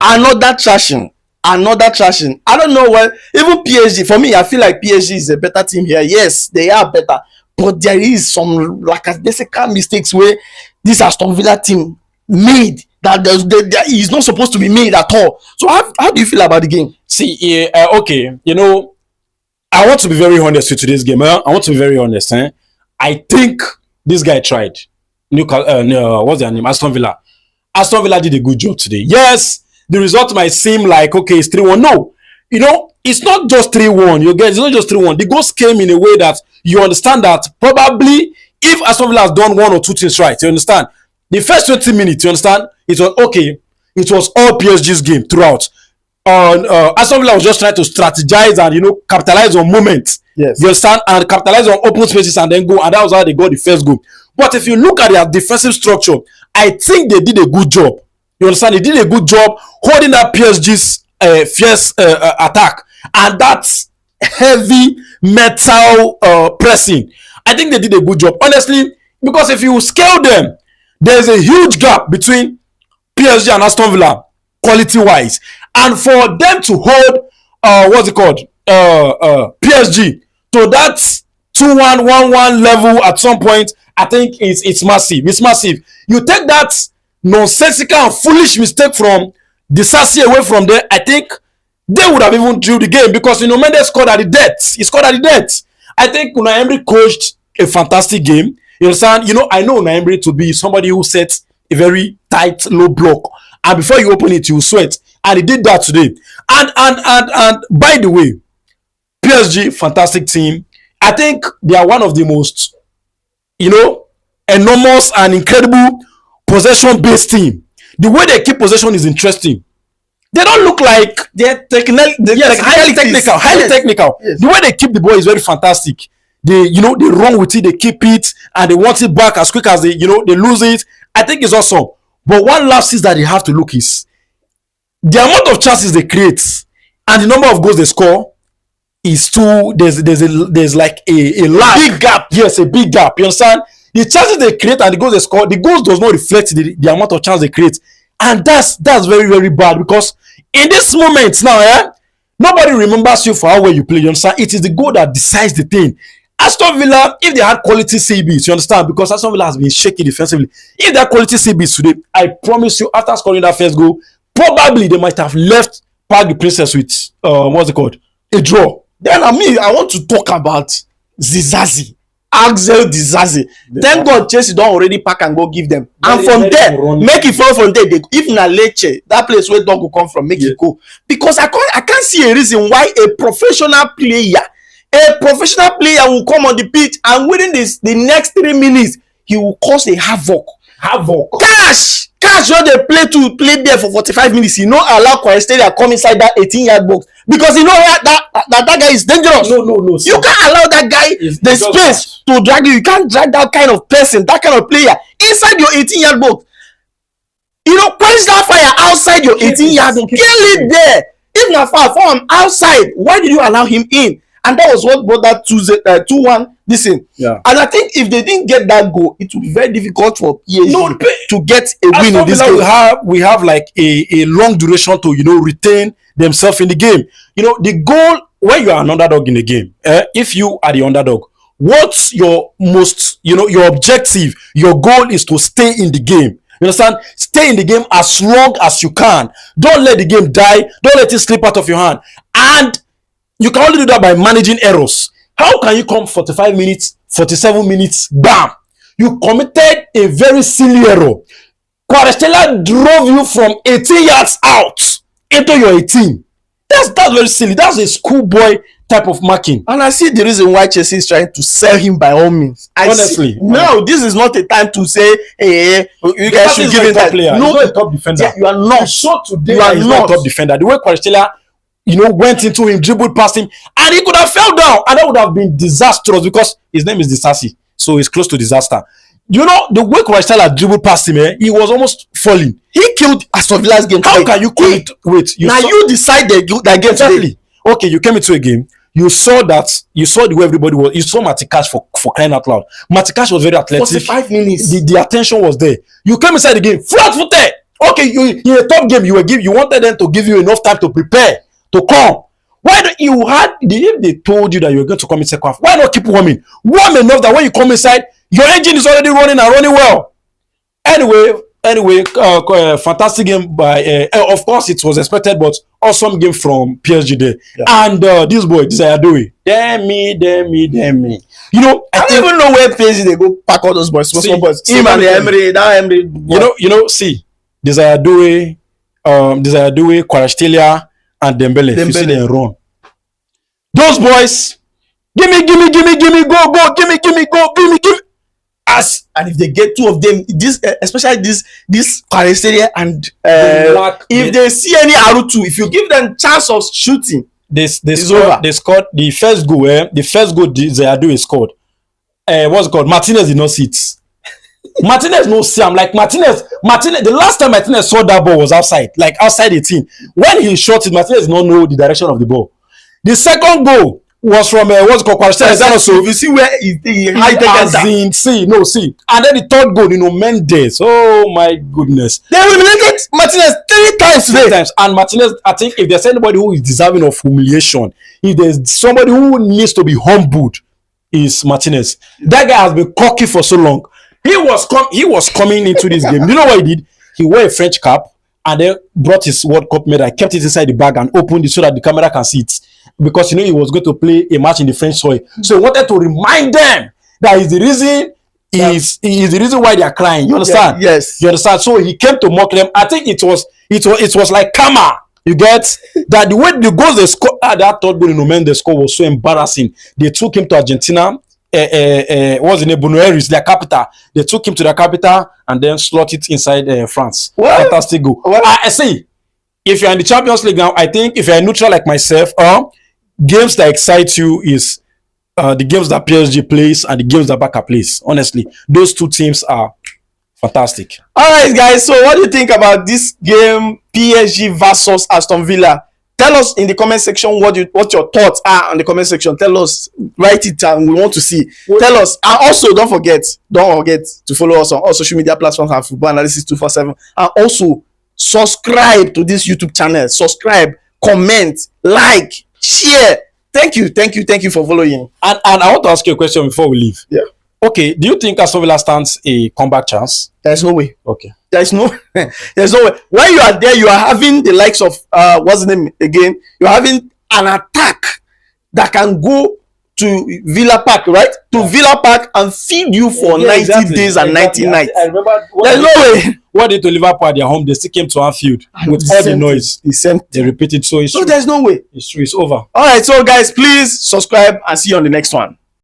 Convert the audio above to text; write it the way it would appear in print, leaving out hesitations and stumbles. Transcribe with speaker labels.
Speaker 1: Another trashing. I don't know why. Even PSG, for me, I feel like PSG is a better team here. Yes, they are better, but there is some like there's a kind of mistakes where this Aston Villa team made that is not supposed to be made at all. So how do you feel about the game?
Speaker 2: See, okay, I want to be very honest with today's game. I want to be very honest. I think this guy tried. What's their name? Aston Villa. Aston Villa did a good job today. Yes, the result might seem like, okay, it's 3-1. No, it's not just 3-1. You get, it's not just 3-1. The goals came in a way that you understand that probably if Aston Villa has done one or two things right, you understand? The first 20 minutes, you understand? It was okay. It was all PSG's game throughout. Aston Villa was just trying to strategize and, capitalize on moments.
Speaker 1: Yes.
Speaker 2: You understand? And capitalize on open spaces and then go. And that was how they got the first goal. But if you look at their defensive structure, I think they did a good job. You understand? They did a good job holding up PSG's fierce attack. And that's heavy metal pressing. I think they did a good job. Honestly, because if you scale them, there's a huge gap between PSG and Aston Villa, quality-wise. And for them to hold, PSG to that 2-1, 1-1 level at some point, I think it's massive. It's massive. You take that nonsensical and foolish mistake from DISSASI away from there, I think they would have even drew the game because Nuno Mendes scored at the death. He scored at the death. I think Unai Emery coached a fantastic game. You understand? I know Unai Emery to be somebody who sets a very tight, low block. And before you open it, you sweat. And he did that today. And by the way, PSG, fantastic team. I think they are one of the most, enormous and incredible possession-based team. The way they keep possession is interesting. They don't look like
Speaker 1: They're highly
Speaker 2: technical.
Speaker 1: Yes.
Speaker 2: The way they keep the ball is very fantastic. They run with it, they keep it, and they want it back as quick as they lose it. I think it's awesome. But one last thing that they have to look is the amount of chances they create and the number of goals they score is too. There's like a lag.
Speaker 1: Big gap.
Speaker 2: Yes, a big gap. You understand? The chances they create and the goals they score, the goals does not reflect the amount of chance they create, and that's very, very bad because in this moment now, nobody remembers you for how well you play. You understand? It is the goal that decides the thing. Aston Villa, if they had quality CBs, you understand? Because Aston Villa has been shaky defensively. If they had quality CBs today, I promise you, after scoring that first goal, probably they might have left Parc the Princess with a draw.
Speaker 1: Then I want to talk about Disasi. Axel Disasi. Thank God Chelsea don't already pack and go give them. And from there, make it fall from there. If na Lecce, that place where dog will come from, make it go. Because I can't see a reason why a professional player will come on the pitch and within the next 3 minutes, he will cause a havoc. Cash when they play there for 45 minutes, he not allow Kvaratskhelia come inside that 18-yard box because you know that guy is dangerous.
Speaker 2: No.
Speaker 1: You can't allow that guy the space to drag you. You can't drag that kind of person, that kind of player inside your 18-yard box. Quench that fire outside your 18-yard box. Kill it there. If not far from outside, why did you allow him in? And that was what brought that 2-1 this thing.
Speaker 2: Yeah.
Speaker 1: And I think if they didn't get that goal, it would be very difficult for PSG to get a win in this game.
Speaker 2: We have like a long duration to retain themselves in the game. The goal when you are an underdog in the game, if you are the underdog, what's your most your objective, your goal is to stay in the game. You understand? Stay in the game as long as you can. Don't let the game die. Don't let it slip out of your hand. And you can only do that by managing errors. How can you come 45 minutes, 47 minutes, bam? You committed a very silly error. Kvaratskhelia drove you from 18 yards out into your 18. That's very silly. That's a schoolboy type of marking.
Speaker 1: And I see the reason why Chelsea is trying to sell him by all means.
Speaker 2: Honestly.
Speaker 1: No, this is not a time to say, hey, you guys should give him that.
Speaker 2: No, a top defender.
Speaker 1: Yeah, you are not.
Speaker 2: Today you are not a top defender. The way Kvaratskhelia went into him, dribbled past him, and he could have fell down, and that would have been disastrous because his name is Disasi, so he's close to disaster. The way Kvaratskhelia dribbled past him, he was almost falling.
Speaker 1: He killed Aston Villa's game.
Speaker 2: How can you call it? Wait,
Speaker 1: you decide that game
Speaker 2: exactly. Okay, you came into a game. You saw the way everybody was. You saw Martinez for crying out loud. Martinez was very athletic.
Speaker 1: 45 minutes.
Speaker 2: The attention was there. You came inside the game flat-footed. Okay, you in a top game, you wanted them to give you enough time to prepare to come. Why don't you if they told you that you were going to come in second half, why not keep warming? Warm enough that when you come inside, your engine is already running and running well. Anyway, fantastic game by. Of course, it was expected, but awesome game from PSG there. Yeah. And this boy, Désiré Doué, damn me. You know,
Speaker 1: I don't even know where PSG they go pack all those boys. Small boys. Him and that Emery.
Speaker 2: You know. See, Désiré Doué, Kvaratskhelia, and Dembele. You see them run. Those boys, give me, go, give me, go.
Speaker 1: And if they get two of them, especially this Kvaratskhelia and if they see any RIOT, if you give them chance of shooting,
Speaker 2: they scored the first goal. The first goal Désiré Doué scored. What's it called? Martinez did not see it. Martinez no see. I'm like Martinez. The last time Martinez saw that ball was outside 18. When he shot it, Martinez did not know the direction of the ball. The second goal was from what's called Kvaratskhelia.
Speaker 1: So you see where he
Speaker 2: see. And then the third goal, Nuno Mendes. Oh my goodness.
Speaker 1: They eliminated Martinez 3 times today.
Speaker 2: And Martinez, I think if there's anybody who is deserving of humiliation, if there's somebody who needs to be humbled, is Martinez. That guy has been cocky for so long. He was coming into this game. You know what he did? He wore a French cap and then brought his World Cup medal, kept it inside the bag and opened it so that the camera can see it. Because he was going to play a match in the French soil. So he wanted to remind them that is the reason why they are crying. You understand?
Speaker 1: Yeah, yes.
Speaker 2: You understand? So he came to mock them. I think it was like karma. You get that the way the goals they scored, that third goal in Nuno Mendes score was so embarrassing. They took him to Argentina. What's the name? Buenos Aires, their capital. They took him to their capital and then slotted it inside France. What? Fantastic goal. I see. If you're in the Champions League now, I think if you're a neutral like myself, games that excite you is the games that PSG plays and the games that Barca plays. Honestly, those two teams are fantastic.
Speaker 1: All right, guys. So, what do you think about this game, PSG versus Aston Villa? Tell us in the comment section what your thoughts are on the comment section. Tell us, write it, and we want to see. Tell us, and also don't forget to follow us on all social media platforms and Football Analysis 247, and also subscribe to this YouTube channel. Subscribe, comment, like, share. Thank you for following.
Speaker 2: And I want to ask you a question before we leave.
Speaker 1: Yeah.
Speaker 2: Okay. Do you think Aston Villa stands a comeback chance?
Speaker 1: There's no way.
Speaker 2: Okay.
Speaker 1: There's no way. When you are there, you are having the likes of what's the name again? You're having an attack that can go to Villa Park, right? To Villa Park and feed you for 90 days and 90 nights.
Speaker 2: I remember.
Speaker 1: There's no way.
Speaker 2: What they did to Liverpool at their home, they still came to Anfield with all the noise. They repeated. So
Speaker 1: there's no way.
Speaker 2: It's true. It's over.
Speaker 1: All right. So guys, please subscribe and see you on the next one.